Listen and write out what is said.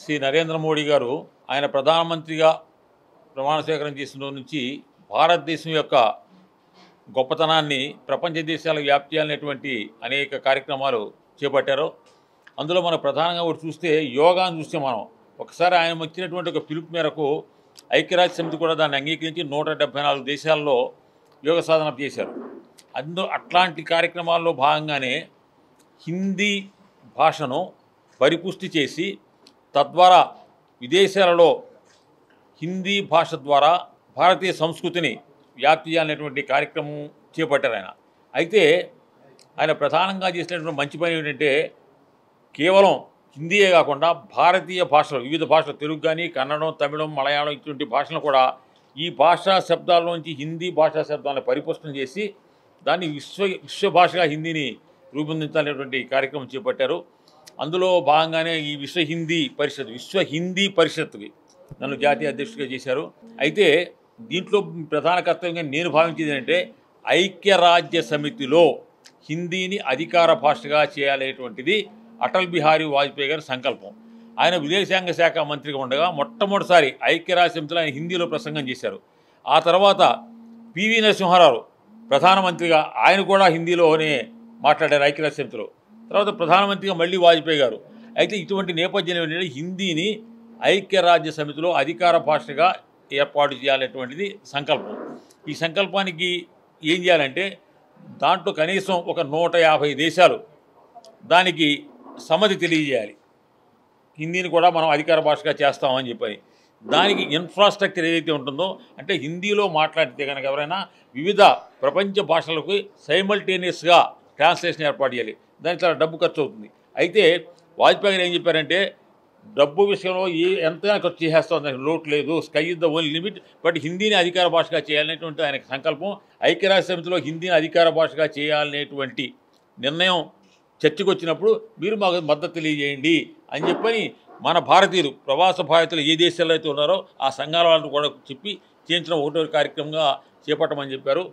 శ్రీ నరేంద్ర మోడీ గారు ఆయన ప్రధానమంత్రిగా ప్రమాణ స్వీకారం చేసిన రోజు నుంచి భారతదేశం యొక్క గొప్పతనాన్ని ప్రపంచ దేశాలకు వ్యాప్తి చేయాలనేటువంటి అనేక కార్యక్రమాలు చేపట్టారు. అందులో మనం ప్రధానంగా ఒకటి చూస్తే యోగాను చూస్తే మనం ఒకసారి ఆయన వచ్చినటువంటి ఒక పిలుపు మేరకు ఐక్యరాజ్య సమితి కూడా దాన్ని అంగీకరించి 174 దేశాల్లో యోగ సాధన చేశారు. అట్లాంటి కార్యక్రమాల్లో భాగంగానే హిందీ భాషను పరిపుష్టి చేసి తద్వారా విదేశాలలో హిందీ భాష ద్వారా భారతీయ సంస్కృతిని వ్యాప్తి చేయాలనేటువంటి కార్యక్రమం చేపట్టారు ఆయన. అయితే ఆయన ప్రధానంగా చేసినటువంటి మంచి పని ఏంటంటే కేవలం హిందీయే కాకుండా భారతీయ భాషలు వివిధ భాషలు తెలుగు కానీ కన్నడం తమిళం మలయాళం ఇటువంటి భాషలను కూడా ఈ భాషా శబ్దాల్లోంచి హిందీ భాషా శబ్దాలను పరిపుష్టం చేసి దాన్ని విశ్వ భాషగా హిందీని రూపొందించాలనేటువంటి కార్యక్రమం చేపట్టారు. అందులో భాగంగానే ఈ విశ్వ హిందీ పరిషత్కి నన్ను జాతీయ అధ్యక్షుడిగా చేశారు. అయితే దీంట్లో ప్రధాన కర్తవ్యంగా నేను భావించేది ఏంటంటే ఐక్యరాజ్య సమితిలో హిందీని అధికార భాషగా చేయాలనేటువంటిది అటల్ బిహారీ వాజ్పేయి గారి సంకల్పం. ఆయన విదేశాంగ శాఖ మంత్రిగా ఉండగా మొట్టమొదటిసారి ఐక్యరాజ్య సమితిలో ఆయన హిందీలో ప్రసంగం చేశారు. ఆ తర్వాత పివి నరసింహారావు ప్రధానమంత్రిగా ఆయన కూడా హిందీలోనే మాట్లాడారు ఐక్యరాజ్య సమితిలో. తర్వాత ప్రధానమంత్రిగా మళ్ళీ వాజ్పేయి గారు. అయితే ఇటువంటి నేపథ్యం ఏంటంటే హిందీని ఐక్యరాజ్య సమితిలో అధికార భాషగా ఏర్పాటు చేయాలనేటువంటిది సంకల్పం. ఈ సంకల్పానికి ఏం చేయాలంటే దాంట్లో కనీసం ఒక 150 దేశాలు దానికి సమ్మతి తెలియజేయాలి. హిందీని కూడా మనం అధికార భాషగా చేస్తామని చెప్పని దానికి ఇన్ఫ్రాస్ట్రక్చర్ ఏదైతే ఉంటుందో అంటే హిందీలో మాట్లాడితే కనుక ఎవరైనా వివిధ ప్రపంచ భాషలకు సైమల్టేనియస్గా ట్రాన్స్లేషన్ ఏర్పాటు చేయాలి. దానికి చాలా డబ్బు ఖర్చు అవుతుంది. అయితే వాజ్పేయి గారు ఏం చెప్పారంటే డబ్బు విషయంలో ఎంతైనా ఖర్చు చేసేస్తాం, దానికి లోటు లేదు, sky is the only limit, but హిందీని అధికార భాషగా చేయాలనేటువంటి ఆయన సంకల్పం. ఐక్యరాజ్య సమితిలో హిందీని అధికార భాషగా చేయాలనేటువంటి నిర్ణయం చర్చకు వచ్చినప్పుడు మీరు మాకు మద్దతు తెలియజేయండి అని చెప్పని మన భారతీయులు ప్రవాస భారతీయులు ఏ దేశాల్లో అయితే ఉన్నారో ఆ సంఘాల వాళ్ళని కూడా చెప్పి చేయించడం ఒకటో కార్యక్రమంగా చేపట్టమని చెప్పారు.